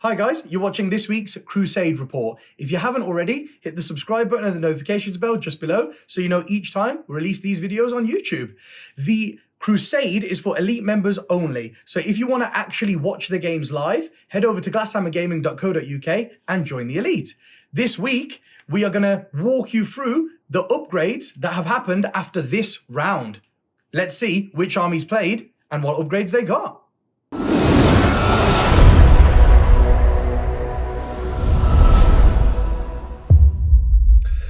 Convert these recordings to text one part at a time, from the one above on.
Hi guys, you're watching this week's Crusade report. If you haven't already, hit the subscribe button and the notifications bell just below so you know each time we release these videos on YouTube. The Crusade is for elite members only, so if you want to actually watch the games live, head over to glasshammergaming.co.uk and join the elite. This week, we are going to walk you through the upgrades that have happened after this round. Let's see which armies played and what upgrades they got.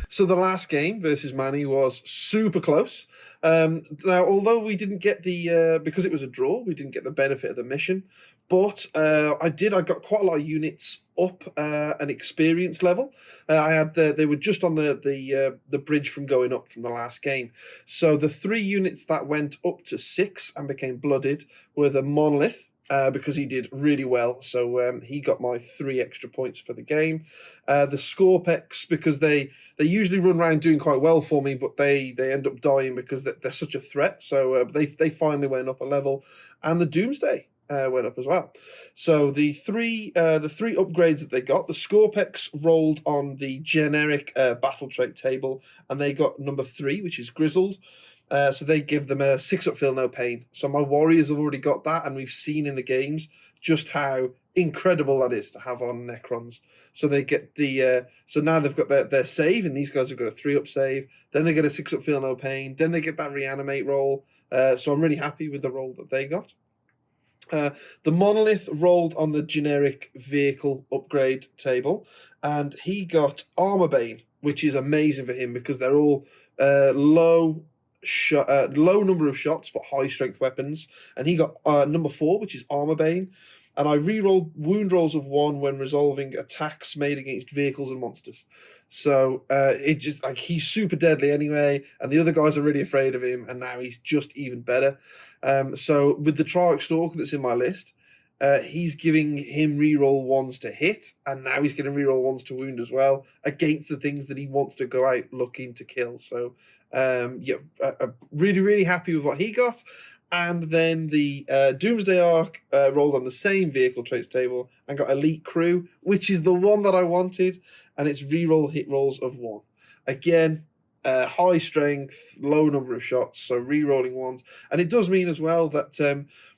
So the last game versus Manny was super close. Now, although we didn't get the, because it was a draw, we didn't get the benefit of the mission, but I got quite a lot of units up an experience level. They were just on the bridge from going up from the last game. So the 3 units that went up to 6 and became blooded were the Monolith, because he did really well, so he got my 3 extra points for the game. The Scorpex, because they usually run around doing quite well for me, but they end up dying because they're such a threat. So they finally went up a level, and the Doomsday went up as well. So the three upgrades that they got, the Scorpex rolled on the generic battle trait table, and they got number 3, which is Grizzled. So they give them a 6-up feel no pain. So my warriors have already got that, and we've seen in the games just how incredible that is to have on Necrons. So they get the so now they've got their save, and these guys have got a 3-up save. Then they get a 6-up feel no pain. Then they get that reanimate roll. So I'm really happy with the roll that they got. The Monolith rolled on the generic vehicle upgrade table, and he got Armor Bane, which is amazing for him because they're all low number of shots but high strength weapons, and he got number 4, which is Armor Bane. And I re-rolled wound rolls of 1 when resolving attacks made against vehicles and monsters. So it just like he's super deadly anyway, and the other guys are really afraid of him, and now he's just even better. So with the Triarch Stalker that's in my list, he's giving him re-roll 1s to hit, and now he's getting re-roll 1s to wound as well against the things that he wants to go out looking to kill. So I'm really, really happy with what he got. And then the Doomsday Arc rolled on the same vehicle traits table and got Elite Crew, which is the one that I wanted, and it's re-roll hit rolls of 1. Again, high strength, low number of shots, so re-rolling 1s. And it does mean as well that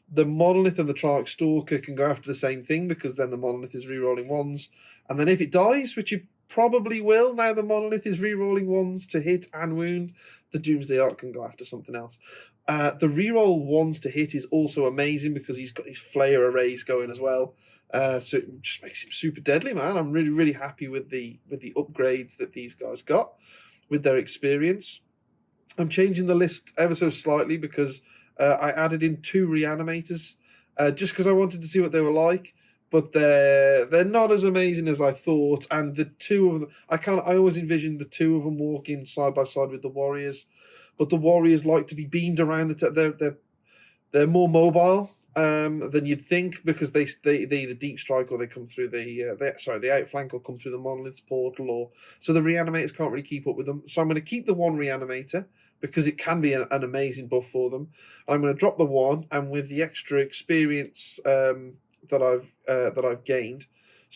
the Monolith and the Triarch Stalker can go after the same thing, because then the Monolith is re-rolling 1s. And then if it dies, which it probably will, now the Monolith is re-rolling 1s to hit and wound, the Doomsday Arc can go after something else. The reroll 1s to hit is also amazing because he's got his flare arrays going as well. So it just makes him super deadly, man. I'm really, really happy with the upgrades that these guys got with their experience. I'm changing the list ever so slightly because I added in 2 reanimators just because I wanted to see what they were like. But they're not as amazing as I thought, and the 2 of them, I always envisioned the 2 of them walking side by side with the warriors, but the warriors like to be beamed around they're more mobile than you'd think, because they either deep strike or they come through the outflank or come through the Monolith's portal, or so the reanimators can't really keep up with them. So I'm going to keep the 1 reanimator because it can be an amazing buff for them. I'm going to drop the 1, and with the extra experience that I've gained,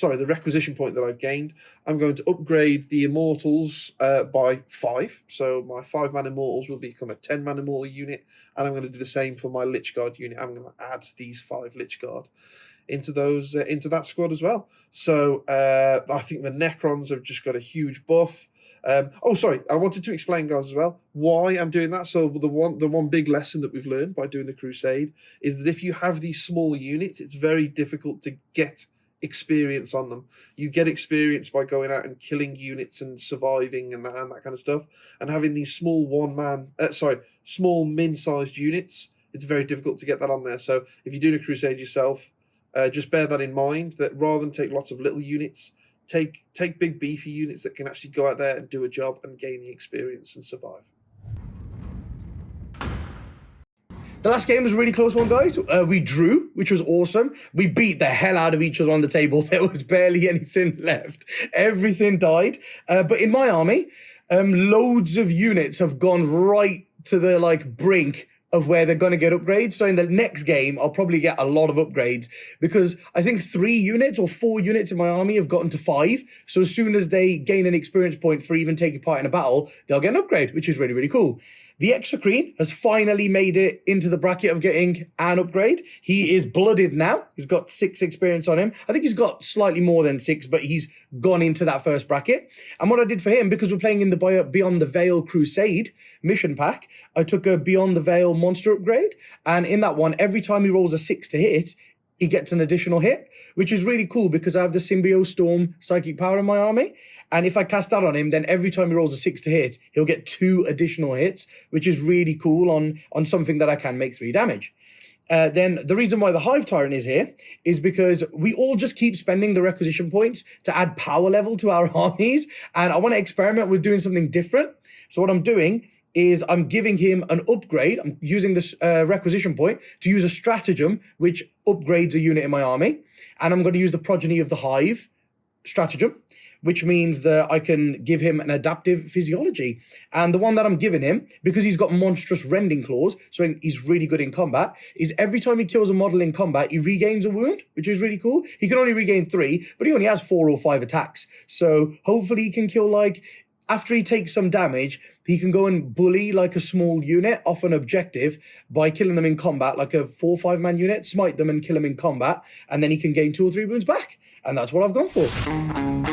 the requisition point that I've gained, I'm going to upgrade the Immortals by 5. So my 5-man Immortals will become a 10-man Immortal unit, and I'm going to do the same for my Lich Guard unit. I'm going to add these 5 Lich Guard into those into that squad as well. So I think the Necrons have just got a huge buff. I wanted to explain, guys, as well why I'm doing that. So the one big lesson that we've learned by doing the Crusade is that if you have these small units, it's very difficult to get experience on them. You get experience by going out and killing units and surviving and that kind of stuff. And having these small small min-sized units, it's very difficult to get that on there. So if you're doing a Crusade yourself, just bear that in mind, that rather than take lots of little units, take big beefy units that can actually go out there and do a job and gain the experience and survive. The last game was a really close one, guys. We drew, which was awesome. We beat the hell out of each other on the table. There was barely anything left. Everything died. But in my army, loads of units have gone right to the brink of where they're going to get upgrades. So in the next game, I'll probably get a lot of upgrades because I think 3 units or 4 units in my army have gotten to 5. So as soon as they gain an experience point for even taking part in a battle, they'll get an upgrade, which is really, really cool. The Exocrine has finally made it into the bracket of getting an upgrade. He is blooded now. He's got 6 experience on him. I think he's got slightly more than 6, but he's gone into that first bracket. And what I did for him, because we're playing in the Beyond the Veil Crusade mission pack, I took a Beyond the Veil monster upgrade. And in that one, every time he rolls a 6 to hit, he gets an additional hit, which is really cool because I have the Symbio Storm Psychic Power in my army. And if I cast that on him, then every time he rolls a 6 to hit, he'll get 2 additional hits, which is really cool on something that I can make 3 damage. Then the reason why the Hive Tyrant is here is because we all just keep spending the requisition points to add power level to our armies. And I want to experiment with doing something different. So what I'm doing is I'm giving him an upgrade. I'm using this requisition point to use a stratagem which upgrades a unit in my army. And I'm going to use the Progeny of the Hive stratagem, which means that I can give him an adaptive physiology. And the one that I'm giving him, because he's got monstrous rending claws, so he's really good in combat, is every time he kills a model in combat, he regains a wound, which is really cool. He can only regain 3, but he only has 4 or 5 attacks. So hopefully he can kill, like, after he takes some damage, he can go and bully like a small unit off an objective by killing them in combat, like a 4 or 5 man unit, smite them and kill them in combat, and then he can gain 2 or 3 wounds back. And that's what I've gone for.